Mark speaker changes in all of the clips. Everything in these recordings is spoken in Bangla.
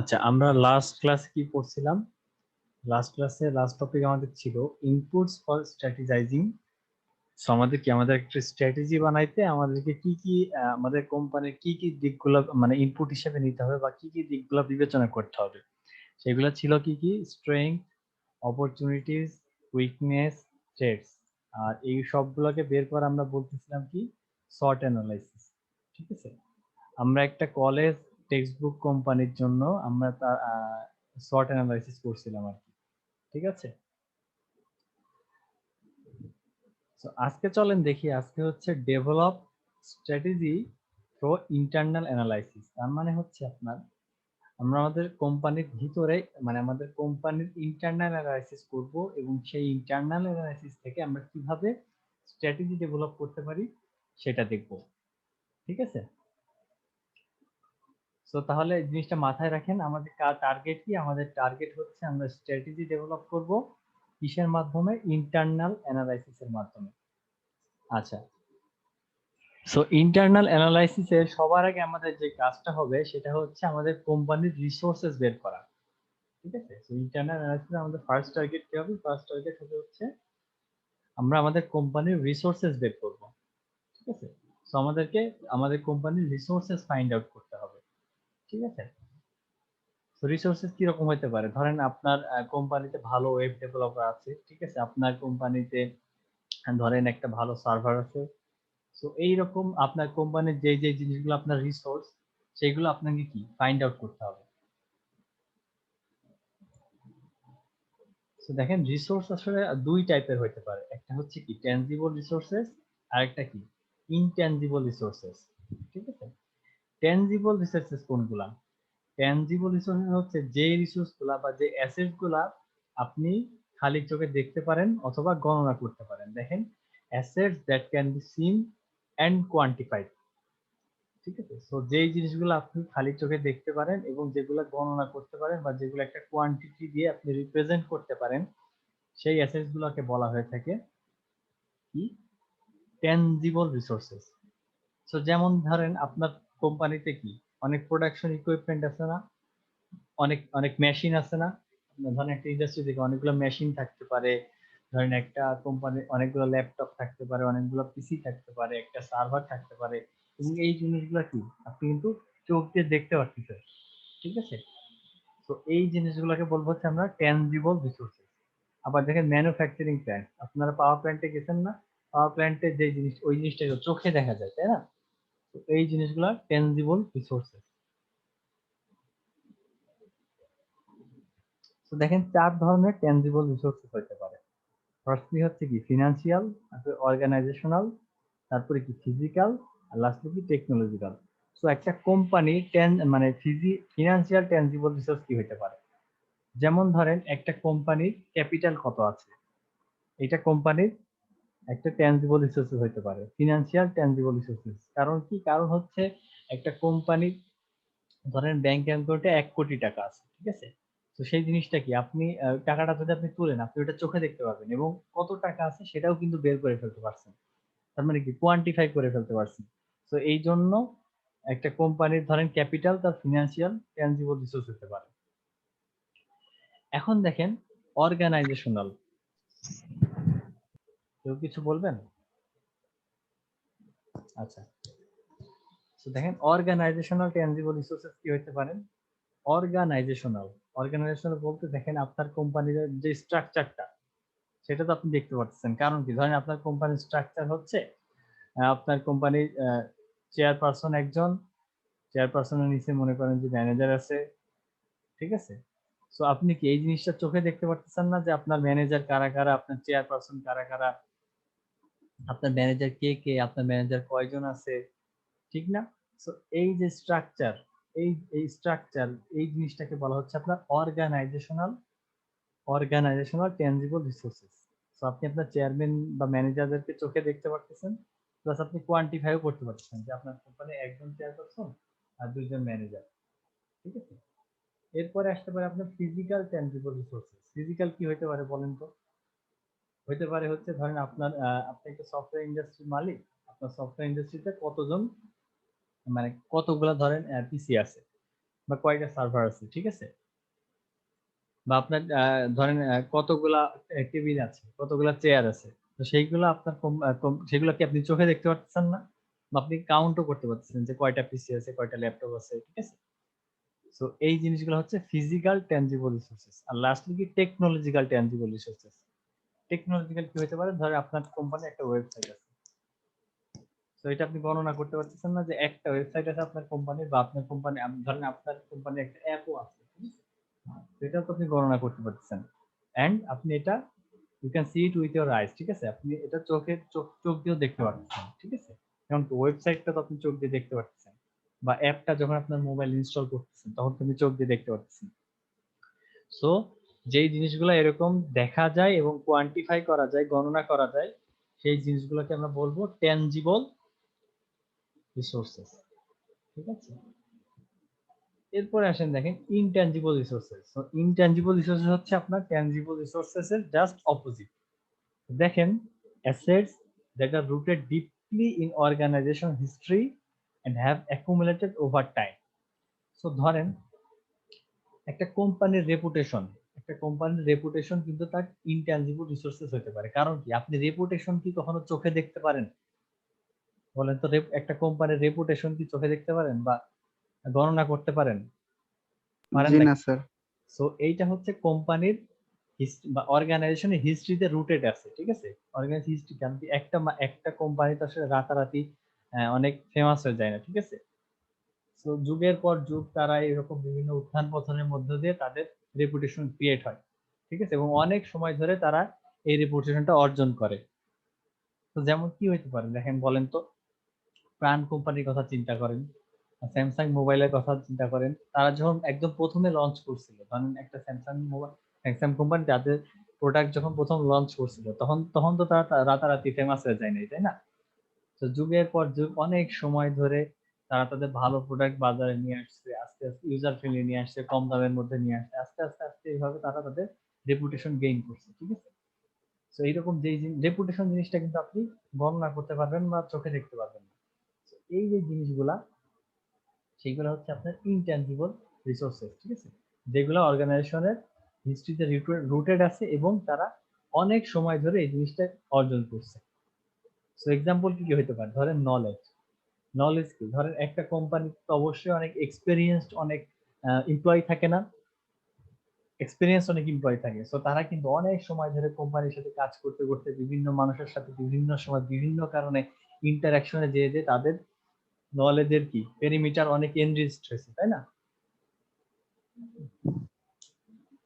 Speaker 1: আচ্ছা, আমরা লাস্ট ক্লাসে কি পড়ছিলাম? লাস্ট ক্লাসে লাস্ট টপিক আমাদের ছিল ইনপুটস ফর স্ট্র্যাটেজাইজিং। সো আমাদের একটা স্ট্র্যাটেজি বানাইতে আমাদেরকে কি কি আমাদের কোম্পানির কি কি দিকগুলো মানে ইনপুট হিসেবে নিতে হবে বা কি কি দিকগুলো বিবেচনা করতে হবে, সেগুলো ছিল কি কি: স্ট্রেংথ, অপরচুনিটিস, উইকনেস, থ্রেটস। আর এই সবগুলোকে বের করে আমরা বলতেছিলাম কি শর্ট অ্যানালাইসিস। ঠিক আছে, আমরা একটা কলেজ টেক্সট বুক কোম্পানির জন্য আমরা তার শর্ট অ্যানালাইসিস করছিলাম আর কি। ঠিক আছে, তো আজকে চলেন দেখি, আজকে হচ্ছে develop strategy through internal analysis. তার মানে হচ্ছে আপনার আমরা আমাদের কোম্পানির ভিতরে মানে আমাদের কোম্পানির ইন্টারনাল অ্যানালাইসিস করব এবং সেই ইন্টারনাল অ্যানালাইসিস থেকে আমরা কিভাবে স্ট্র্যাটেজি ডেভেলপ করতে পারি সেটা দেখব। ঠিক আছে, সো তাহলে এই জিনিসটা মাথায় রাখেন, আমাদের টার্গেট কি? আমাদের টার্গেট হচ্ছে আমরা স্ট্র্যাটেজি ডেভেলপ করব কিসের মাধ্যমে? ইন্টারনাল অ্যানালাইসিসের মাধ্যমে। আচ্ছা, সো ইন্টারনাল অ্যানালাইসিসের সবার আগে আমাদের যে কাজটা হবে সেটা হচ্ছে আমাদের কোম্পানির রিসোর্সেস বের করা। ঠিক আছে, সো ইন্টারনাল অ্যানালাইসিস আমাদের ফার্স্ট টার্গেট কি হবে? ফার্স্ট টার্গেট হবে হচ্ছে আমরা আমাদের কোম্পানির রিসোর্সেস বের করব। ঠিক আছে, সো আমাদেরকে আমাদের কোম্পানির রিসোর্সেস ফাইন্ড আউট করতে হবে। ঠিক আছে, তো রিসোর্সেস কিরকম হতে পারে? ধরেন আপনার কোম্পানিতে ভালো ওয়েব ডেভেলপার আছে। ঠিক আছে, আপনার কোম্পানিতে ধরেন একটা ভালো সার্ভার আছে। তো এইরকম আপনার কোম্পানির যে যে জিনিসগুলো আপনার রিসোর্স, সেগুলো আপনাকে কি ফাইন্ড আউট করতে হবে। তো দেখেন, রিসোর্স আসলে দুই টাইপের হতে পারে, একটা হচ্ছে কি ট্যানজিবল রিসোর্সেস, আর একটা কি ইনট্যানজিবল রিসোর্সেস। ঠিক আছে, ট্যানজিবল রিসোর্সেস কোনগুলা? ট্যানজিবল রিসোর্সেস হচ্ছে যে রিসোর্স গুলা বা যে অ্যাসেট গুলা আপনি খালি চোখে দেখতে পারেন অথবা গণনা করতে পারেন। দেখেন, assets that can be seen and quantified. ঠিক আছে, সো যেই জিনিসগুলো আপনি খালি চোখে দেখতে পারেন এবং যেগুলো গণনা করতে পারেন বা যেগুলো একটা কোয়ান্টিটি দিয়ে আপনি রিপ্রেজেন্ট করতে পারেন, সেই অ্যাসেটস গুলোকে বলা হয়ে থাকে কি ট্যানজিবল রিসোর্সেস। সো যেমন ধরেন আপনার কোম্পানিতে কি অনেক প্রোডাকশন ইকুইপমেন্ট আছে না, অনেক অনেক মেশিন আছে না? আপনার ধরেন একটা ইন্ডাস্ট্রি থেকে অনেকগুলো মেশিন থাকতে পারে, ধরেন একটা কোম্পানির অনেকগুলো ল্যাপটপ থাকতে পারে, অনেকগুলো পিসি থাকতে পারে, একটা সার্ভার থাকতে পারে, এবং এই জিনিসগুলো কি আপনি কিন্তু চোখ দিয়ে দেখতে পাচ্ছেন। ঠিক আছে, তো এই জিনিসগুলোকে বলবো হচ্ছে আমরা ট্যানজিবল রিসোর্সেস। আবার দেখেন ম্যানুফ্যাকচারিং প্ল্যান্ট, আপনারা পাওয়ার প্ল্যান্টে গেছেন না? পাওয়ার প্ল্যান্টে যে জিনিস ওই জিনিসটা চোখে দেখা যায়, তাই না? তো এই জিনিসগুলো ট্যানজিবল রিসোর্সেস। তো দেখেন চার ধরনের ট্যানজিবল রিসোর্সেস হতে পারে। ফার্স্টলি হচ্ছে কি ফিনান্সিয়াল, তারপরে অর্গানাইজেশনাল, তারপরে কি ফিজিক্যাল, আর লাস্টলি কি টেকনোলজিক্যাল। সো একটা কোম্পানি মানে ফিনান্সিয়াল ট্যানজিবল রিসোর্স কি হতে পারে? যেমন ধরেন একটা কোম্পানির ক্যাপিটাল কত আছে, এটা কোম্পানির একটা ট্যানজিবল রিসোর্সেস হতে পারে, ফিনান্সিয়াল ট্যানজিবল রিসোর্সেস। কারণ কি? কারণ হচ্ছে একটা কোম্পানির ধরেন ব্যাংক অ্যাকাউন্টে 1 কোটি টাকা আছে। ঠিক আছে, তো সেই জিনিসটা কি আপনি টাকাটা যদি আপনি তুলেন আপনি ওটা চোখে দেখতে পাবেন এবং কত টাকা আছে সেটাও কিন্তু বের করে ফেলতে পারছেন। তার মানে কি কোয়ান্টিফাই করে ফেলতে পারছেন। তো এই জন্য একটা কোম্পানির ধরেন ক্যাপিটাল তার ফিনান্সিয়াল ট্যানজিবল রিসোর্স হতে পারে। এখন দেখেন অর্গানাইজেশনাল, কেউ কিছু বলবেন? আচ্ছা, তো দেখেন অর্গানাইজেশনাল ট্যানজিবল রিসোর্সেস কি হতে পারেন? অর্গানাইজেশনাল অর্গানাইজেশনাল বলতে দেখেন আপনার কোম্পানির যে স্ট্রাকচারটা সেটা তো আপনি দেখতে পাচ্ছেন। কারণ কি? ধরেন আপনার কোম্পানির স্ট্রাকচার হচ্ছে আপনার কোম্পানির চেয়ারপারসন একজন, চেয়ারপারসনের নিচে মনে করেন যে ম্যানেজার আছে। ঠিক আছে, সো আপনি কি এই জিনিসটা চোখে দেখতে পারতেছেন না যে আপনার ম্যানেজার কারা কারা, আপনার চেয়ারপারসন কারা কারা, আপনার ম্যানেজার কে কে, আপনার ম্যানেজার কয়জন আছে? ঠিক না? সো এই যে স্ট্রাকচার, এই এই স্ট্রাকচার এই জিনিসটাকে বলা হচ্ছে আপনার অর্গানাইজেশনাল ট্যানজিবল রিসোর্সেস। সো আপনি আপনার চেয়ারম্যান বা ম্যানেজারদেরকে চোখে দেখতে পারতেছেন, প্লাস আপনি কোয়ান্টিফাইও করতে পারতেছেন যে আপনার কোম্পানি একজন চেয়ারপারসন আর দুইজন ম্যানেজার। ঠিক আছে, এরপরে আসতে পারে আপনার ফিজিক্যাল ট্যানজিবল রিসোর্সেস। ফিজিক্যাল কি হতে পারে বলেন তো? হতে পারে হচ্ছে ধরেন আপনার আপনি একটা সফটওয়্যার ইন্ডাস্ট্রির মালিক, আপনার সফটওয়্যার ইন্ডাস্ট্রিতে কতজন মানে কতগুলা ধরেন পিসি আছে, বা কয়টা সার্ভার আছে, ঠিক আছে, বা আপনার ধরেন কতগুলা টেবিল আছে, কতগুলা চেয়ার আছে, তো সেইগুলো আপনার সেগুলো কি আপনি চোখে দেখতে পাচ্ছেন না, বা আপনি কাউন্টও করতে পারছেন যে কয়টা পিসি আছে, কয়টা ল্যাপটপ আছে, ঠিক আছে। সো এই জিনিসগুলো হচ্ছে ফিজিক্যাল ট্যানজিবল রিসোর্সেস। আর লাস্টলি কি টেকনোলজিক্যাল ট্যানজিবল রিসোর্সেস। টেকনোলজিক্যাল কি হতে পারে, ধরে আপনার কোম্পানি একটা ওয়েবসাইট আছে, তো এটা আপনি গণনা করতে পারতেছেন না যে একটা ওয়েবসাইট আছে আপনার কোম্পানির, বা আপনার কোম্পানি ধরেন আপনার কোম্পানির একটা অ্যাপও আছে, তো এটা তো আপনি গণনা করতে পারতেছেন। এন্ড আপনি এটা you can see it with your eyes, ঠিক আছে, আপনি এটা চোখ দিয়েও দেখতে পারতেছেন, ঠিক আছে। যেমন ওয়েবসাইটটা তো আপনি চোখ দিয়ে দেখতে পারতেছেন, বা অ্যাপটা যখন আপনার মোবাইল ইনস্টল করতেছেন তখন তুমি চোখ দিয়ে দেখতে পারতেছেন। সো যেই জিনিসগুলো এরকম দেখা যায় এবং কোয়ান্টিফাই করা যায়, গণনা করা যায়, সেই জিনিসগুলোকে আমরা বলবো ট্যানজিবল রিসোর্সেস, ঠিক আছে। এরপরে আসেন দেখেন intangible resources. So intangible resources হচ্ছে আপনার ট্যানজিবল রিসোর্সেস এর জাস্ট অপোজিট। দেখেন assets that are rooted deeply in organization history and have accumulated over time. So ধরেন একটা কোম্পানির রেপুটেশন, একটা কোম্পানির রেপুটেশন কিন্তু তার ইনট্যানজিবল রিসোর্সেস হতে পারে। কারণ কি, আপনি রেপুটেশন কি কখনো চোখে দেখতে পারেন? বলেন তো, একটা কোম্পানির রেপুটেশন কি চোখে দেখতে পারেন বা গণনা করতে পারেন? পারেন
Speaker 2: জি না
Speaker 1: নাকি?
Speaker 2: স্যার।
Speaker 1: সো এইটা হচ্ছে কোম্পানির বা অর্গানাইজেশনের হিস্ট্রিতে রুটেড আছে, ঠিক আছে। অর্গানাইজ হিস্ট্রি কেন কি, একটা কোম্পানি তো আসলে রাতারাতি অনেক ফেমাস হয়ে যায় না, ঠিক আছে। তো যুগের পর যুগ তারা এরকম বিভিন্ন উত্থান পতনের মধ্য দিয়ে তাদের রেপুটেশন ক্রিয়েট হয়, ঠিক আছে, এবং অনেক সময় ধরে তারা এই রেপুটেশনটা অর্জন করে। তো যেমন কি হইতে পারে দেখেন, বলেন তো, প্রাণ কোম্পানির কথা চিন্তা করেন, স্যামসাং মোবাইলের কথা চিন্তা করেন। তারা যখন একদম প্রথমে লঞ্চ করছিল, ধরেন একটা স্যামসাং মোবাইল, স্যামসাং কোম্পানি তাদের প্রোডাক্ট যখন প্রথম লঞ্চ করছিল, তখন তখন তো তারা রাতারাতি ফেমাস হয়ে যায় নাই, তাই না? তো যুগের পর যুগ অনেক সময় ধরে তারা তাদের ভালো প্রোডাক্ট বাজারে নিয়ে আসছে, আস্তে আস্তে ইউজার ফ্রেন্ডলি নিয়ে আসছে, কম দামের মধ্যে নিয়ে আসছে, আস্তে আস্তে আস্তে এইভাবে তারা তাদের রেপুটেশন গেইন করছে, ঠিক আছে। তো এইরকম যে রেপুটেশন জিনিসটা কিন্তু আপনি গণনা করতে পারবেন বা চোখে দেখতে পারবেন না। তো এই যে জিনিসগুলা, সেগুলো হচ্ছে আপনার ইনট্যানজিবল রিসোর্সেস, ঠিক আছে, যেগুলো অর্গানাইজেশনের হিস্ট্রিতে রুটেড আছে এবং তারা অনেক সময় ধরে এই জিনিসটা অর্জন করছে। সো এক্সাম্পল কি কি হতে পারে, ধরেন নলেজ। নলেজ কি, ধরেন একটা কোম্পানি তো অবশ্যই অনেক এক্সপেরিয়েন্সড অনেক এমপ্লয়ি থাকে না, এক্সপেরিয়েন্স অনেক এমপ্লয়ি থাকে। সো তারা কিন্তু অনেক সময় ধরে কোম্পানির সাথে কাজ করতে করতে বিভিন্ন মানুষের সাথে বিভিন্ন সময় বিভিন্ন কারণে ইন্টারাকশনে যেয়ে যে তাদের নলেজের কি পেরিমিটার অনেক এনরিচড হয়েছে, তাই না?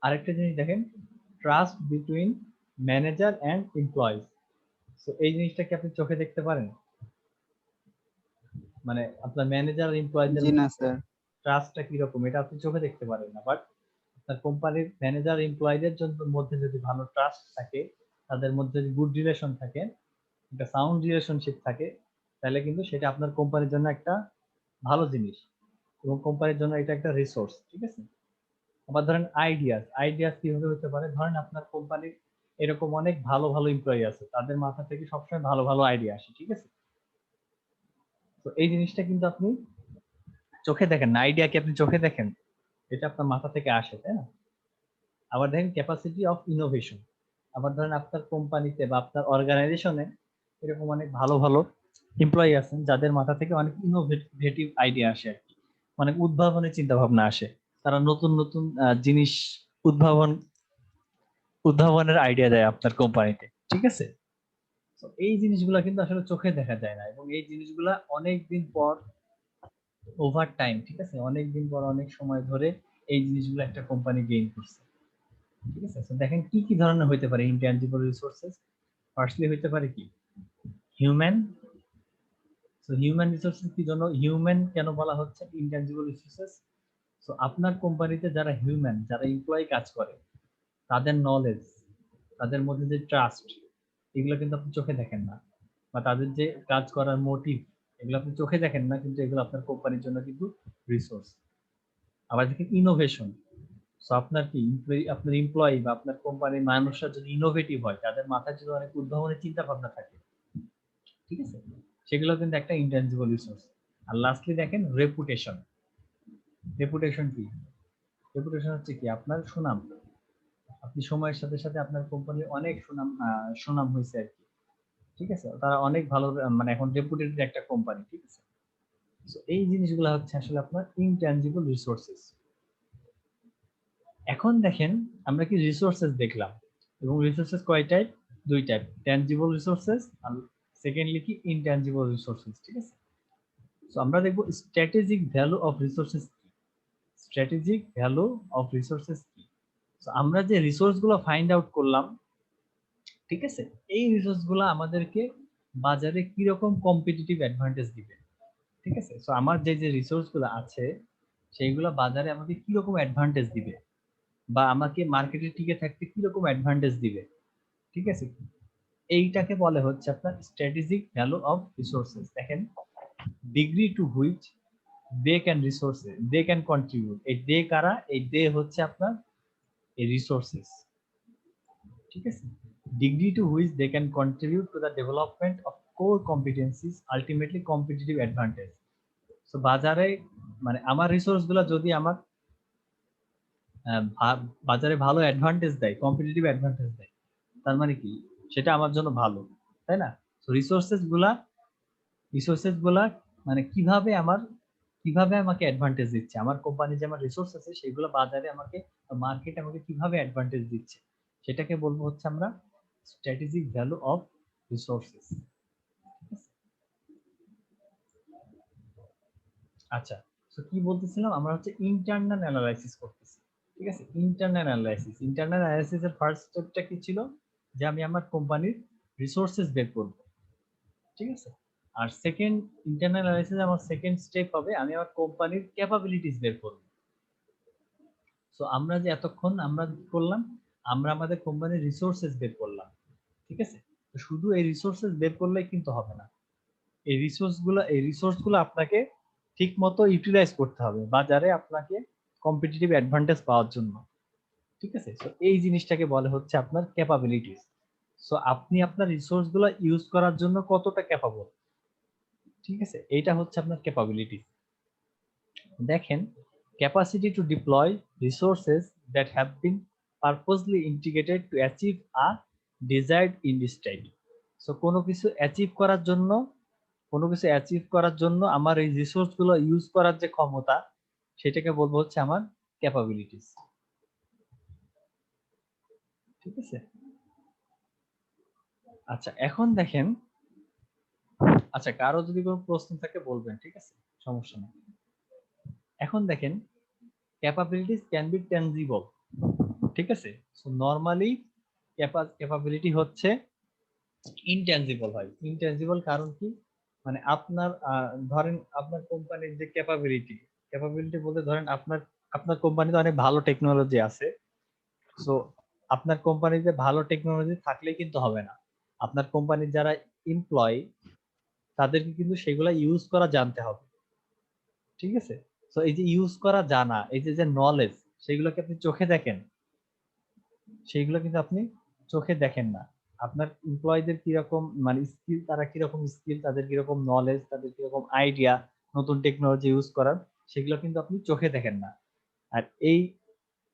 Speaker 1: আরেকটা জিনিস দেখেন, trust between manager and employees. So এই জিনিসটা কি আপনি চোখে দেখতে পারেন? মানে আপনার ম্যানেজার আর এমপ্লয়ীদের
Speaker 2: জি না
Speaker 1: মধ্যে
Speaker 2: স্যার।
Speaker 1: ট্রাস্টটা কিরকম, এটা আপনি চোখে দেখতে পারেন না, বাট আপনার কোম্পানির ম্যানেজার এমপ্লয়ীদের জন্য মধ্যে যদি ভালো ট্রাস্ট থাকে, তাদের মধ্যে যদি গুড রিলেশন থাকে, একটা সাউন্ড রিলেশনশিপ থাকে, তাহলে কিন্তু সেটা আপনার কোম্পানির জন্য একটা ভালো জিনিস, এবং কোম্পানির জন্য এটা একটা রিসোর্স, ঠিক আছে। আবার ধরেন আইডিয়াস, আইডিয়াস কিভাবে হতে পারে, ধরেন আপনার কোম্পানির এরকম অনেক ভালো ভালো এমপ্লয়ি আছে, তাদের মাথা থেকে সবসময় ভালো ভালো আইডিয়া আসে, ঠিক আছে। তো এই জিনিসটা কিন্তু আপনি চোখে দেখেন না, আইডিয়া কি আপনি চোখে দেখেন, এটা আপনার মাথা থেকে আসে, তাই না? আবার দেখেন ক্যাপাসিটি অফ ইনোভেশন। আবার ধরেন আপনার কোম্পানিতে বা আপনার অর্গানাইজেশনে এরকম অনেক ভালো ভালো এমপ্লয়ি আছেন যাদের মাথা থেকে অনেক ইনোভেটিভ আইডিয়া আসে আর কি, অনেক উদ্ভাবনী চিন্তা ভাবনা আসে। তারা নতুন নতুন জিনিস উদ্ভাবন উদ্ভাবনের আইডিয়া দেয় আপনার কোম্পানিতে, ঠিক আছে। তো এই জিনিসগুলা কিন্তু আসলে চোখে দেখা যায় না, এবং এই জিনিসগুলা অনেক দিন পর, ওভার টাইম, ঠিক আছে, অনেক দিন পর অনেক সময় ধরে এই জিনিসগুলো একটা কোম্পানি গেইন করছে, ঠিক আছে। তো দেখেন কি কি ধরনের হইতে পারে ইনট্যানজিবল রিসোর্সেস। ফার্স্টলি হইতে পারে কি, হিউম্যান। সো হিউম্যান রিসোর্সেস কি জন্য, হিউম্যান কেন বলা হচ্ছে ইনট্যানজিবল রিসোর্সেস? সো আপনার কোম্পানিতে যারা হিউম্যান, যারা এমপ্লয়ি কাজ করে, তাদের নলেজ, তাদের মধ্যে যে ট্রাস্ট, এগুলো কিন্তু আপনি চোখে দেখেন না, বা তাদের যে কাজ করার মোটিভ, এগুলো আপনি চোখে দেখেন না, কিন্তু এগুলো আপনার কোম্পানির জন্য কিন্তু রিসোর্স। আবার দেখেন ইনোভেশন। সো আপনার কি আপনার এমপ্লয়ি বা আপনার কোম্পানির মানুষরা যদি ইনোভেটিভ হয়, তাদের মাথায় যদি অনেক উদ্ভাবনের চিন্তা ভাবনা থাকে, ঠিক আছে, সেগুলো কিন্তু একটা ইনট্যানজিবল রিসোর্স। আর লাস্টলি দেখেন রেপুটেশন। রেপুটেশন কি? রেপুটেশন হচ্ছে কি আপনার সুনাম। আপনি সময়ের সাথে সাথে আপনার কোম্পানির অনেক সুনাম সুনাম হয়েছে আর কি। ঠিক আছে, তারা অনেক ভালো মানে এখন রেপুটেড একটা কোম্পানি। ঠিক আছে, তো এই জিনিসগুলো হচ্ছে আসলে আপনার ইনট্যানজিবল রিসোর্সেস। এখন দেখেন আমরা কি রিসোর্সেস দেখলাম, এবং রিসোর্সেস কয় টাইপ? দুই টাইপ, ট্যানজিবল রিসোর্সেস আর সেকেন্ডলি কি ইনট্যানজিবল রিসোর্সেস। ঠিক আছে, তো আমরা দেখব স্ট্র্যাটেজিক ভ্যালু অফ রিসোর্সেস কি। স্ট্র্যাটেজিক ভ্যালু অফ রিসোর্সেস কি? তো আমরা যে রিসোর্স গুলো ফাইন্ড আউট করলাম, ঠিক আছে, এই রিসোর্স গুলো আমাদেরকে বাজারে কি রকম কম্পিটিটিভ অ্যাডভান্টেজ দিবে। ঠিক আছে, সো আমার যে যে রিসোর্স গুলো আছে সেইগুলো বাজারে আমাকে কি রকম অ্যাডভান্টেজ দিবে, বা আমাকে মার্কেটে টিকে থাকতে কি রকম অ্যাডভান্টেজ দিবে। ঠিক আছে, এইটাকে বলে হচ্ছে আপনার স্ট্র্যাটেজিক ভ্যালু অফ রিসোর্সেস। দেখেন, degree to which they can resources they can contribute, এই দে কারা? এই দে হচ্ছে আপনার এই রিসোর্সেস। ঠিক আছে, degree to which they can contribute to the development of core competencies ultimately competitive advantage. তো বাজারে মানে আমার রিসোর্স গুলো যদি আমার বাজারে ভালো অ্যাডভান্টেজ দেয়, কম্পিটিটিভ অ্যাডভান্টেজ দেয়, তার মানে কি সেটা আমার জন্য ভালো, তাই না? তো রিসোর্সেস গুলা মানে কিভাবে আমাকে অ্যাডভান্টেজ দিচ্ছে, আমার কোম্পানি যে আমার রিসোর্স আছে সেগুলো বাজারে আমাকে, মার্কেট আমাকে কিভাবে অ্যাডভান্টেজ দিচ্ছে, সেটাকে বলবো হচ্ছে আমরা স্ট্র্যাটেজিক ভ্যালু অফ রিসোর্সেস। আচ্ছা, তো কি বলতেছিলাম, আমরা হচ্ছে ইন্টারনাল অ্যানালাইসিস করতেছি। ঠিক আছে, ইন্টারনাল অ্যানালাইসিস এর ফার্স্ট স্টেপটা কি ছিল? যে আমি আমার কোম্পানির রিসোর্সেস বের করব। ঠিক আছে, আর সেকেন্ড ইন্টারনাল অ্যানালাইসিস আমার সেকেন্ড স্টেপ হবে আমি আমার কোম্পানির ক্যাপাবিলিটিস বের করব। সো আমরা যে এতক্ষণ আমরা কি করলাম, আমরা আমাদের কোম্পানির রিসোর্সেস বের করলাম। ঠিক আছে, তো শুধু এই রিসোর্সেস বের করলেই কিন্তু হবে না, এই রিসোর্সগুলো আপনাকে ঠিক মতো ইউটিলাইজ করতে হবে বাজারে আপনাকে কম্পিটিটিভ অ্যাডভান্টেজ পাওয়ার জন্য। ঠিক আছে, তো এই জিনিসটাকে বলে হচ্ছে আপনার ক্যাপাবিলিটিস। সো আপনি আপনার রিসোর্সগুলো ইউজ করার জন্য কতটা ক্যাপাবল, ঠিক আছে, এইটা হচ্ছে আপনার ক্যাপাবিলিটি। দেখেন, capacity to deploy resources that have been purposely integrated to achieve a desired end state. So কোনো কিছু অ্যাচিভ করার জন্য আমার এই রিসোর্স গুলো ইউজ করার যে ক্ষমতা, সেটাকে বলবো হচ্ছে আমার ক্যাপাবিলিটিস। ঠিক আছে, আচ্ছা এখন দেখেন, আচ্ছা কারো যদি কোনো প্রশ্ন থাকে বলবেন, ঠিক আছে, সমস্যা নেই। এখন দেখেন, ক্যাপাবিলিটিস ক্যান বি টেনজিবল। ঠিক আছে, সো নরমালি ক্যাপাবিলিটি হচ্ছে ইনটেনজিবল হয়। ইনটেনজিবল কারণ কি, মানে আপনার ধরেন আপনার কোম্পানির যে ক্যাপাবিলিটি বলতে ধরেন আপনার আপনার কোম্পানিতে অনেক ভালো টেকনোলজি আছে। সো আপনার কোম্পানিতে ভালো টেকনোলজি থাকলে কিন্তু হবে না, আপনার কোম্পানির যারা এমপ্লয় তাদেরকে কিন্তু সেগুলা ইউজ করা জানতে হবে। ঠিক আছে, তো এই যে ইউজ করা জানা, এই যে যে নলেজ, সেগুলোকে আপনি চোখে দেখেন, সেইগুলো কিন্তু আপনি চোখে দেখেন না। আপনার এমপ্লয়ীদের কিরকম মানে স্কিল, তারা কিরকম স্কিল, তাদের কিরকম নলেজ, তাদের কিরকম আইডিয়া নতুন টেকনোলজি ইউজ করার, সেগুলো কিন্তু আপনি চোখে দেখেন না। আর এই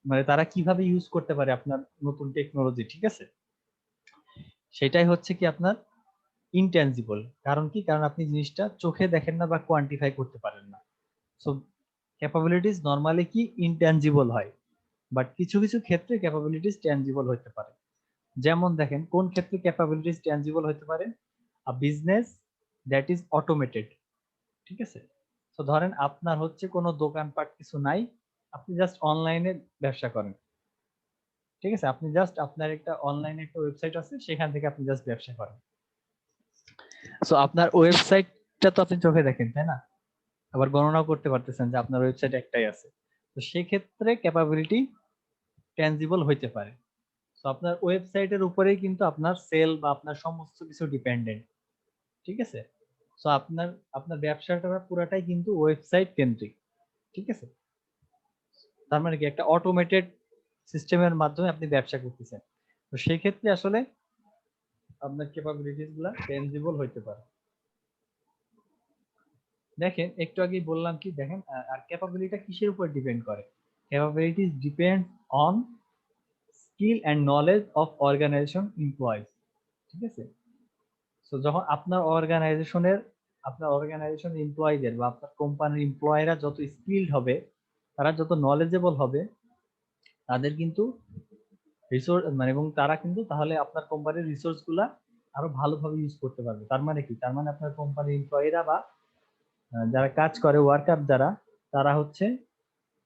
Speaker 1: মানে তারা কিভাবে ইউজ করতে পারে আপনার নতুন টেকনোলজি, ঠিক আছে, সেটাই হচ্ছে কি আপনার ইনট্যানজিবল। কারণ কি, কারণ আপনি জিনিসটা চোখে দেখেন না বা কোয়ান্টিফাই করতে পারেন না। সো ক্যাপাবিলিটিস নরমালি কি ইনট্যানজিবল হয়, বাট কিছু কিছু ক্ষেত্রে ক্যাপাবিলিটিস ট্যানজিবল হতে পারে। যেমন দেখেন কোন ক্ষেত্রে ক্যাপাবিলিটিস ট্যানজিবল হতে পারে, আ বিজনেস দ্যাট ইজ অটোমেটেড। ঠিক আছে, তো ধরেন আপনার হচ্ছে কোনো দোকানপাট কিছু নাই, আপনি জাস্ট অনলাইনে ব্যবসা করেন। ঠিক আছে, আপনি জাস্ট আপনার একটা অনলাইনে একটা ওয়েবসাইট আছে, সেখান থেকে আপনি জাস্ট ব্যবসা করেন। সো আপনার ওয়েবসাইটটা তো আপনি চোখে দেখেন, তাই না? আবার গণনাও করতে পারতেছেন যে আপনার ওয়েবসাইট একটাই আছে। তো সেক্ষেত্রে ক্যাপাবিলিটি ট্যানজিবল হইতে পারে। তো আপনার ওয়েবসাইটের উপরেই কিন্তু আপনার সেল বা আপনার সমস্ত কিছু ডিপেন্ডেন্ট। ঠিক আছে, সো আপনার আপনার ব্যবসাটা পুরাটাই কিন্তু ওয়েবসাইট কেন্দ্রিক। ঠিক আছে, তার মানে কি একটা অটোমেটেড সিস্টেমের মাধ্যমে আপনি ব্যবসা করতেছেন। তো সেই ক্ষেত্রে আসলে আপনার ক্যাপাবিলিটিস গুলা টেনজিবল হইতে পারে। দেখেন একটু আগেই বললাম কি, দেখেন আর ক্যাপাবিলিটিটা কিসের উপর ডিপেন্ড করে? Capabilities depend on skill and knowledge of organisation employees. ঠিক আছে? সো যখন আপনার অর্গানাইজেশন এমপ্লয়ীদের বা আপনার কোম্পানির এমপ্লয়িরা যত স্কিলড হবে, তারা যত নলেজেবল হবে, তাদের কিন্তু রিসোর্স মানে, এবং তারা কিন্তু তাহলে আপনার কোম্পানির রিসোর্স গুলা আরো ভালোভাবে ইউজ করতে পারবে। তার মানে কি? তার মানে আপনার কোম্পানির এমপ্লয়িরা বা যারা কাজ করে, ওয়ার্কার যারা, তারা হচ্ছে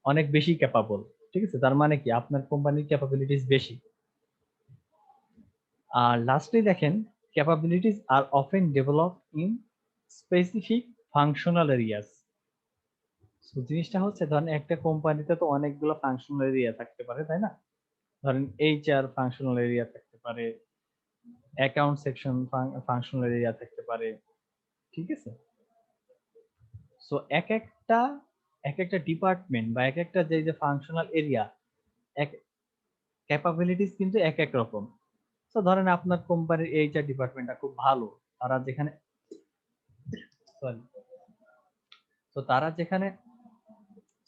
Speaker 1: অনেক বেশি ক্যাপাবল। ঠিক আছে? তার মানে কি? আপনার কোম্পানির ক্যাপাবিলিটিস বেশি। আর লাস্টলি দেখেন, capabilities are often develop in specific functional areas. তো জিনিসটা হচ্ছে, ধরেন একটা কোম্পানিতে তো অনেকগুলো ফাংশনাল এরিয়া থাকতে পারে, তাই না? ধরেন এইচআর ফাংশনাল এরিয়া থাকতে পারে, অ্যাকাউন্ট সেকশন ফাংশনাল এরিয়া থাকতে পারে। ঠিক আছে? সো এক একটা ডিপার্টমেন্ট বা এক একটা যে ফাংশনাল এরিয়া, এক ক্যাপাবিলিটিস কিন্তু এক এক রকম। তো ধরেন আপনার কোম্পানির এইচআর ডিপার্টমেন্টটা খুব ভালো, তারা যেখানে সরি তো তারা যেখানে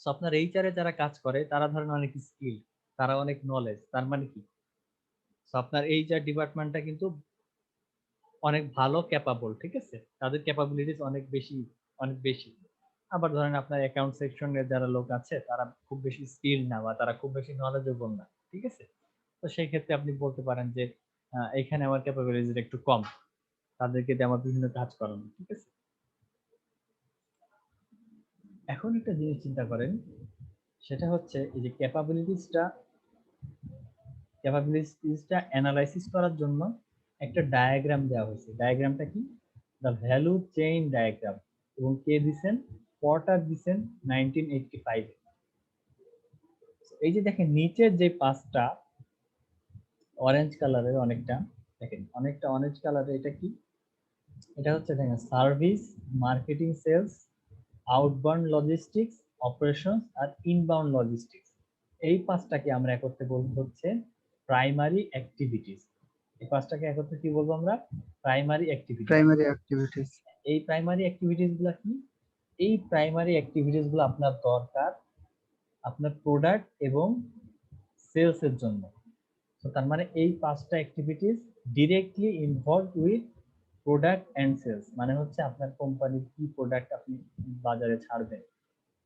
Speaker 1: সো আপনার এইচআর এ যারা কাজ করে, তারা ধরেন অনেক স্কিল, তারা অনেক নলেজ। তার মানে কি? সো আপনার এইচআর ডিপার্টমেন্টটা কিন্তু অনেক ভালো ক্যাপাবল। ঠিক আছে? তাদের ক্যাপাবিলিটিস অনেক বেশি। আবার ধরেন আপনার অ্যাকাউন্ট সেকশনের যারা লোক আছে, তারা খুব বেশি স্কিল না বা তারা খুব বেশি নলেজেবল না। ঠিক আছে? তো সেই ক্ষেত্রে আপনি বলতে পারেন যে এখানে আমার ক্যাপাবিলিটিস একটু কম, তাদেরকে দিয়ে আমার বিভিন্ন কাজ করানো। ঠিক আছে? এখন একটা জিনিস চিন্তা করেন, সেটা হচ্ছে এই যে ক্যাপাবিলিটিসটা অ্যানালাইসিস করার জন্য একটা ডায়াগ্রাম দেওয়া হয়েছে। ডায়াগ্রামটা কি? The value chain diagram. এবং কে দিছেন? পর্টার দিছেন 1985। এই যে দেখেন নিচের যে পাঁচটা অরেঞ্জ কালারের, অনেকটা অরেঞ্জ কালারের, এটা কি? এটা হচ্ছে দেখেন service, marketing, sales, outbound logistics, operations আর ইনবাউন্ড লজিস্টিক্স। এই পাঁচটাকে আমরা একত্রে বলবো হচ্ছে প্রাইমারি অ্যাক্টিভিটিস। এই পাঁচটাকে একত্রে কি বলবো আমরা? Primary activities.
Speaker 2: Primary activities.
Speaker 1: এই প্রাইমারি অ্যাক্টিভিটিস গুলা কি? এই প্রাইমারি অ্যাক্টিভিটিস গুলো আপনার দরকার আপনার প্রোডাক্ট এবং সেলস এর জন্য। তো তার মানে এই পাঁচটা activities directly involve with product and sales. মানে হচ্ছে আপনার কোম্পানির কি প্রোডাক্ট আপনি বাজারে ছাড়বেন,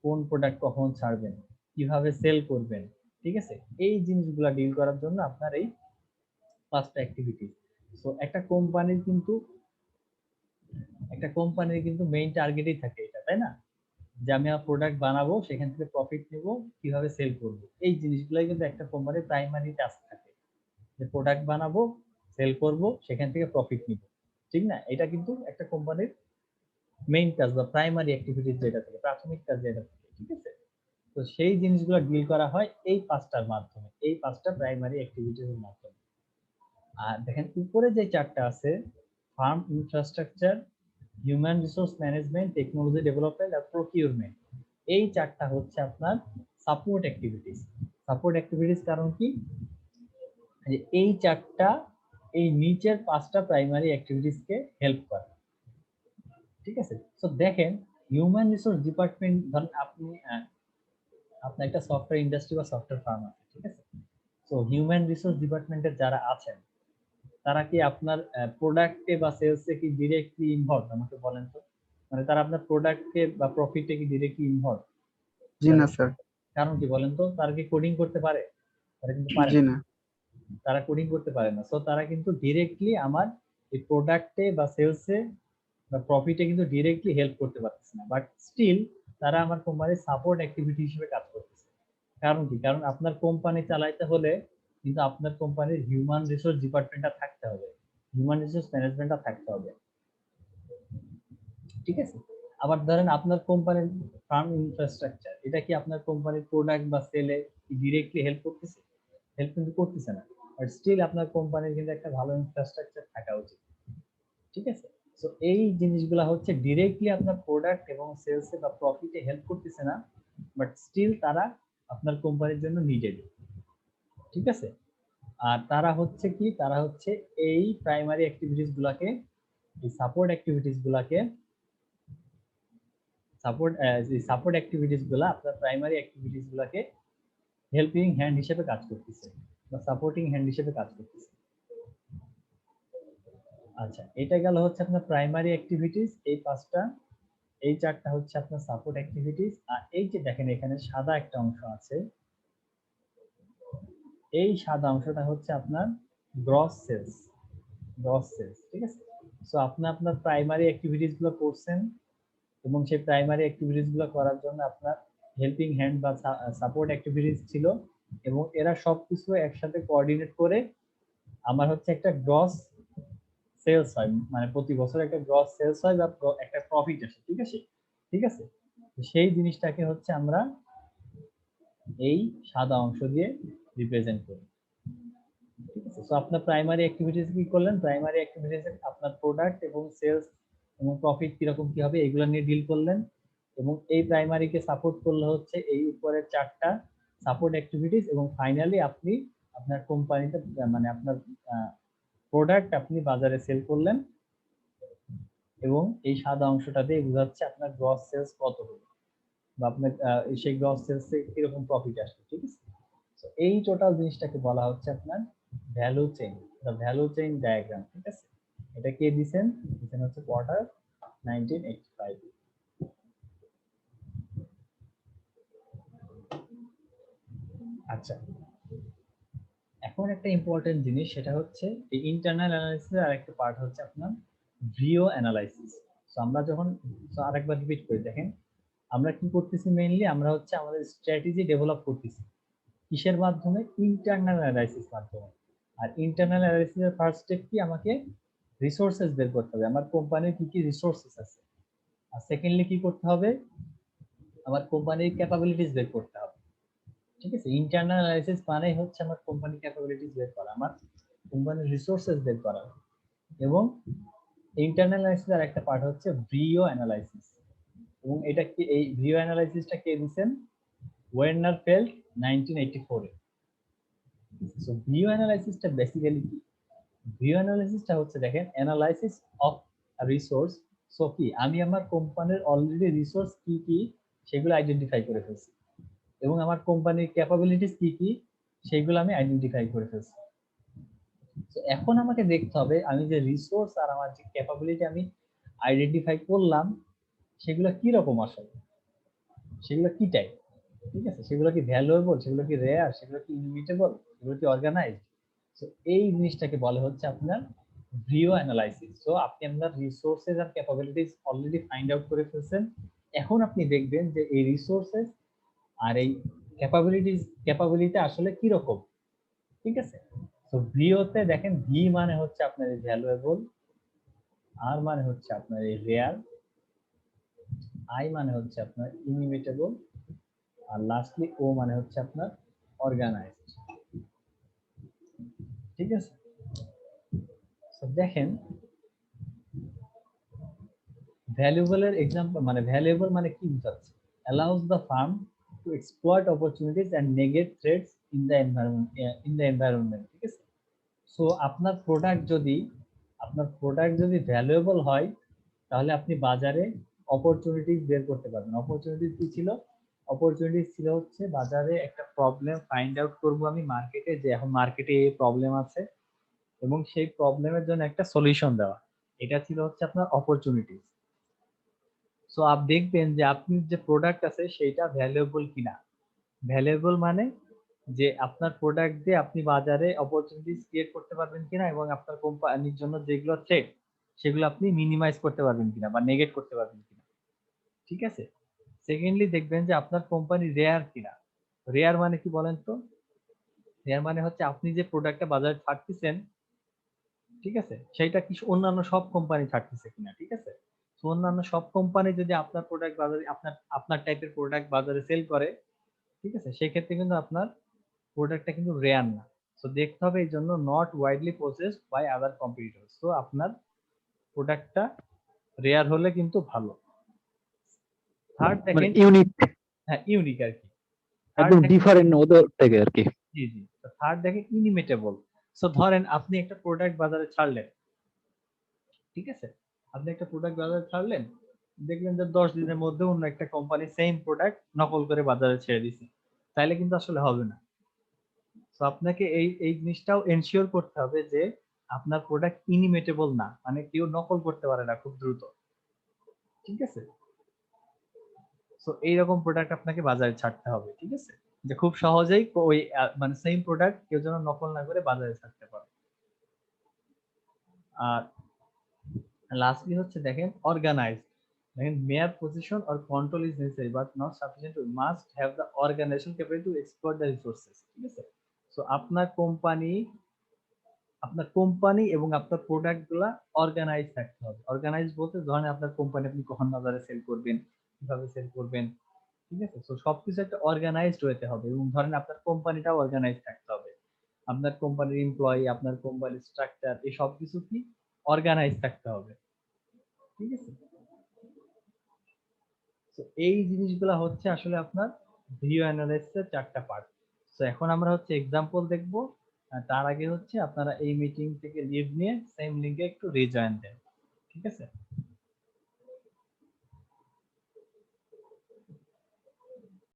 Speaker 1: কোন প্রোডাক্ট কখন ছাড়বেন, কিভাবে সেল করবেন। ঠিক আছে? এই জিনিসগুলো ডিল করার জন্য আপনার এই পাঁচটা অ্যাক্টিভিটি। সো একটা কোম্পানির কিন্তু মেইন টার্গেটই থাকে এটা, তাই না? যে আমি আমার প্রোডাক্ট বানাবো, সেখান থেকে প্রফিট নেব, কিভাবে সেল করব। এই জিনিসগুলাই কিন্তু একটা কোম্পানির প্রাইমারি টাস্ক থাকে, যে প্রোডাক্ট বানাবো, সেল করব, সেখান থেকে প্রফিট নিব। ঠিক না? এটা কিন্তু একটা কোম্পানির মেইন কাজ বা প্রাইমারি অ্যাক্টিভিটিস যেটা থাকে, প্রাথমিক কাজ যেটা থাকে। ঠিক আছে? তো সেই জিনিসগুলো ডিল করা হয় এই পাঁচটার মাধ্যমে, এই পাঁচটা প্রাইমারি অ্যাক্টিভিটিস এর মাধ্যমে। আর দেখেন উপরে যে চারটা আছে, firm infrastructure, human resource management, technology development আর প্রকিউরমেন্ট, এই চারটা হচ্ছে আপনার সাপোর্ট অ্যাক্টিভিটিস। সাপোর্ট অ্যাক্টিভিটিস কারণ কি? যে এই চারটা এই নিচের পাঁচটা প্রাইমারি অ্যাক্টিভিটিস কে হেল্প করে। ঠিক আছে? তো দেখেন হিউম্যান রিসোর্স ডিপার্টমেন্ট, ধরেন আপনার একটা সফটওয়্যার ইন্ডাস্ট্রি বা সফটওয়্যার ফার্ম আছে। ঠিক আছে? তো হিউম্যান রিসোর্স ডিপার্টমেন্টের যারা আছেন, তারা কি আপনার প্রোডাক্টে বা সেলসে কি ডিরেক্টলি ইনভলভ? আমাকে বলেন তো। মানে তারা আপনার প্রোডাক্টে বা প্রফিটে কি ডিরেক্টলি ইনভলভ?
Speaker 2: জি না স্যার।
Speaker 1: কারণ কি বলেন তো? তারা কি কোডিং করতে পারে? তারা কিন্তু পারে
Speaker 2: জি
Speaker 1: না।
Speaker 2: না।
Speaker 1: তারা কোডিং করতে পারে না। সো তারা কিন্তু ডিরেক্টলি আমার এই প্রোডাক্টে বা সেলসে বা প্রফিটে কিন্তু ডিরেক্টলি হেল্প করতে পারতেছে না, বাট স্টিল তারা আমার কোম্পানির সাপোর্ট অ্যাক্টিভিটি হিসেবে কাজ করতেছে। কারণ কি? কারণ আপনার কোম্পানি চালাইতে হলে কিন্তু আপনার কোম্পানির হিউম্যান রিসোর্স ডিপার্টমেন্টটা থাকতে হবে, হিউম্যান রিসোর্স ম্যানেজমেন্টটা থাকতে হবে। ঠিক আছে? আবার ধরেন আপনার কোম্পানির ফার্ম ইনফ্রাস্ট্রাকচার, এটা কি আপনার কোম্পানির প্রোডাক্ট বা সেলে ডিরেক্টলি হেল্প করতেছে? হেল্প কিন্তু করতেছে না, বাট স্টিল আপনার কোম্পানির কিন্তু একটা ভালো ইনফ্রাস্ট্রাকচার থাকা উচিত। ঠিক আছে? সো এই জিনিসগুলা হচ্ছে ডিরেক্টলি আপনার প্রোডাক্ট এবং সেলসে বা প্রফিটে হেল্প করতেছে না, বাট স্টিল তারা আপনার কোম্পানির জন্য নিডেড। ঠিক আছে? আর তারা হচ্ছে এই প্রাইমারি অ্যাক্টিভিটিস গুলাকে, এই সাপোর্ট অ্যাক্টিভিটিস গুলাকে সাপোর্ট অ্যাক্টিভিটিস গুলা আপনার প্রাইমারি অ্যাক্টিভিটিস গুলাকে হেল্পিং হ্যান্ড হিসেবে কাজ করতেছে বা সাপোর্টিং হ্যান্ড হিসেবে কাজ করতেছে। আচ্ছা, এটা গেল হচ্ছে আপনার প্রাইমারি অ্যাক্টিভিটিস, এই পাঁচটা, এই চারটা হচ্ছে আপনার সাপোর্ট অ্যাক্টিভিটিস। আর এই যে দেখেন এখানে সাদা একটা অংশ আছে, এই সাদা অংশটা হচ্ছে আপনার গ্রস সেলস। গ্রস সেলস, ঠিক আছে। সো আপনি আপনার প্রাইমারি অ্যাক্টিভিটিস গুলো করছেন এবং সেই প্রাইমারি অ্যাক্টিভিটিস গুলো করার জন্য আপনার হেল্পিং হ্যান্ড বা সাপোর্ট অ্যাক্টিভিটিস ছিল এবং এরা সবকিছু একসাথে কোঅর্ডিনেট করে আমার হচ্ছে একটা গ্রস সেলস হয়, মানে প্রতি বছর একটা গ্রস সেলস হয় বা একটা প্রফিট আসে, ঠিক আছে। ঠিক আছে, সেই জিনিসটাকে হচ্ছে আমরা এই সাদা অংশ দিয়ে রিপ্রেজেন্ট করি। ঠিক আছে, সো আপনার প্রাইমারি অ্যাক্টিভিটিস কি করলেন, প্রাইমারি অ্যাক্টিভিটিস আপনার প্রোডাক্ট এবং সেলস এবং প্রফিট কিরকম কি হবে এগুলো নিয়ে ডিল করলেন এবং এই প্রাইমারিকে সাপোর্ট করলে হচ্ছে এই উপরের চারটা সাপোর্ট অ্যাক্টিভিটিস এবং ফাইনালি আপনি আপনার কোম্পানিতে মানে আপনার প্রোডাক্ট আপনি বাজারে সেল করলেন এবং এই সাদা অংশটা দিয়ে বোঝাচ্ছে আপনার গ্রস সেলস কত হলো বা আপনার সেই গ্রস সেলস থেকে কিরকম প্রফিট আসবে। ঠিক আছে, তো এই টোটাল জিনিসটাকে বলা হচ্ছে আপনার value chain, the value chain diagram. ঠিক আছে, এটা কে দিবেন, দিবেন হচ্ছে পটার 1985। আচ্ছা, এখন একটা ইম্পর্টেন্ট জিনিস, সেটা হচ্ছে এই ইন্টারনাল অ্যানালাইসিসের আরেকটা পার্ট হচ্ছে আপনার ভিও অ্যানালাইসিস। সো আমরা যখন, আরেকবার রিপিট করে দেখেন, আমরা কি করতেছি, মেইনলি আমরা হচ্ছে আমাদের স্ট্র্যাটেজি ডেভেলপ করতেছি কিসের মাধ্যমে, ইন্টারনাল অ্যানালাইসিস মাধ্যমে। আর ইন্টারনাল অ্যানালাইসিসের ফার্স্ট স্টেপ কি, আমাকে রিসোর্সেস বের করতে হবে, আমার কোম্পানির কি কি রিসোর্সেস আছে। আর সেকেন্ডলি কি করতে হবে, আমার কোম্পানির ক্যাপাবিলিটিস বের করতে হবে। ঠিক আছে, ইন্টারনাল অ্যানালাইসিস মানেই হচ্ছে আমার কোম্পানির ক্যাপাবিলিটিস বের করা, আমার কোম্পানির রিসোর্সেস বের করা। এবং ইন্টারনাল অ্যানালাইসিসের একটা পার্ট হচ্ছে ভিও অ্যানালাইসিস, এবং এটা কি, এই ভিও অ্যানালাইসিসটা কে দিয়েছেন, ওয়ার্নার ফেল্ড 1984 এ। সো ভিও অ্যানালাইসিসটা বেসিক্যালি কি, ভিও অ্যানালাইসিসটা হচ্ছে দেখেন অ্যানালাইসিস অফ রিসোর্স। সো কি, আমি আমার কোম্পানির অলরেডি রিসোর্স কি কি সেগুলো আইডেন্টিফাই করে ফেলছি এবং আমার কোম্পানির ক্যাপাবিলিটিস কি কি সেগুলো আমি আইডেন্টিফাই করে ফেলছি। তো এখন আমাকে দেখতে হবে আমি যে রিসোর্স আর আমার যে ক্যাপাবিলিটি আমি আইডেন্টিফাই করলাম সেগুলো কি রকম আসলে, সেগুলো কি টাইপ। ঠিক আছে, সেগুলো কি ভ্যালুয়েবল, সেগুলো কি রেয়ার, সেগুলো কি ইনমিউটেবল, সেগুলো কি অর্গানাইজড। সো এই জিনিসটাকে বলে হচ্ছে আপনার ভিও অ্যানালাইসিস। সো আপনি আপনার রিসোর্সেস আর ক্যাপাবিলিটিস অলরেডি ফাইন্ড আউট করে ফেলছেন, এখন আপনি দেখবেন যে এই রিসোর্সেস আর এই ক্যাপাবিলিটি আসলে কি রকম। ঠিক আছে, তো ভিওতে দেখেন, ভি মানে হচ্ছে আপনার এই ভ্যালুয়েবল, আর মানে হচ্ছে আপনার এই রেয়ার, আই মানে হচ্ছে আপনার ইনইমিটেবল, আর লাস্টলি ও মানে হচ্ছে আপনার অর্গানাইজড। ঠিক আছে, তো দেখেন ভ্যালুয়েবল এর এক্সাম্পল, মানে ভ্যালুয়েবল মানে কি বোঝাচ্ছে, allows the firm to exploit opportunities and negate threats in the environment। ঠিক আছে, সো আপনার প্রোডাক্ট যদি ভ্যালুয়েবল হয় তাহলে আপনি বাজারে অপরচুনিটিস বের করতে পারবেন। অপরচুনিটিস কি ছিল, অপরচুনিটিস ছিল হচ্ছে বাজারে একটা প্রবলেম ফাইন্ড আউট করব আমি মার্কেটে, যে এখন মার্কেটে এই প্রবলেম আছে এবং সেই প্রবলেমের জন্য একটা সলিউশন দেওয়া, এটা ছিল হচ্ছে আপনার অপরচুনিটিস। সো আপনি দেখবেন যে আপনি যে প্রোডাক্ট আছে সেটা ভ্যালুয়েবল কিনা। ভ্যালুয়েবল মানে যে আপনার প্রোডাক্ট দিয়ে আপনি বাজারে অপরচুনিটিস ক্রিয়েট করতে পারবেন কিনা এবং আপনার কোম্পানির জন্য যেগুলো থ্রেট সেগুলো আপনি মিনিমাইজ করতে পারবেন কিনা বা নেগেট করতে পারবেন কিনা। ঠিক আছে, সেকেন্ডলি দেখবেন যে আপনার কোম্পানি রেয়ার কিনা। রেয়ার মানে কি বলেন তো, রেয়ার মানে হচ্ছে আপনি যে প্রোডাক্টটা বাজারে ছাড়তেছেন, ঠিক আছে, সেইটা কি অন্যান্য সব কোম্পানি ছাড়তেছে কিনা। ঠিক আছে, তো অন্যান্য সব কোম্পানি যদি আপনার প্রোডাক্ট বাজারে, আপনার টাইপের প্রোডাক্ট বাজারে সেল করে, ঠিক আছে, সেই ক্ষেত্রে কিন্তু আপনার প্রোডাক্টটা কিন্তু রেয়ার না। সো দেখতে হবে এই জন্য not widely processed by other competitor. So আপনার প্রোডাক্টটা রেয়ার হলে কিন্তু ভালো। থার্ড
Speaker 3: মানে
Speaker 1: দেখেন,
Speaker 3: ইউনিক,
Speaker 1: হ্যাঁ ইউনিক আর কি।
Speaker 3: একদম ডিফারেন্ট ওদের থেকে আর কি।
Speaker 1: জি জি, থার্ড দেখেন ইনিমিটেবল। সো ধরেন আপনি একটা প্রোডাক্ট বাজারে ছাড়লেন, ঠিক আছে, আপনি একটা প্রোডাক্ট বাজারে ছাড়লেন দেখলেন যে 10 দিনের মধ্যে অন্য একটা কোম্পানি সেম প্রোডাক্ট নকল করে বাজারে ছেড়ে দিছে, তাইলে কিন্তু আসলে হবে না। তো আপনাকে এই জিনিসটাও এনশিওর করতে হবে যে আপনার প্রোডাক্ট ইনিমেটেবল না, মানে কেউ নকল করতে পারে না খুব দ্রুত। ঠিক আছে? সো এইরকম প্রোডাক্ট আপনাকে বাজারে ছাড়তে হবে। ঠিক আছে? যে খুব সহজেই ওই মানে সেম প্রোডাক্ট কেউ যেন নকল না করে বাজারে ছাড়তে পারে। আর লাস্টলি হচ্ছে দেখেন অর্গানাইজড। দেখেন mere position or control is necessary but not sufficient to must have the organisation capability to exploit the resources. ঠিক আছে? সো আপনার কোম্পানি এবং আপনার প্রোডাক্ট গুলা অর্গানাইজ থাকতে হবে। অর্গানাইজ বলতে ধরেন আপনার কোম্পানি আপনি কখন বাজারে সেল করবেন, কিভাবে সেল করবেন। ঠিক আছে? তো সবকিছু একটা অর্গানাইজড হতে হবে এবং ধরেন আপনার কোম্পানিটাও অর্গানাইজ থাকতে হবে। আপনার কোম্পানির এমপ্লয়ি, আপনার কোম্পানির স্ট্রাকচার এই সবকিছু কি অর্গানাইজ থাকতে হবে। ঠিক আছে? তো এই জিনিসগুলা হচ্ছে আসলে আপনার ভিডিও অ্যানালাইসিসের 4টা পার্ট। তো এখন আমরা হচ্ছে এক্সাম্পল দেখব। তার আগে হচ্ছে আপনারা এই মিটিং থেকে লিভ নিয়ে সেম লিংকে একটু রিজয়েন দেন। ঠিক আছে?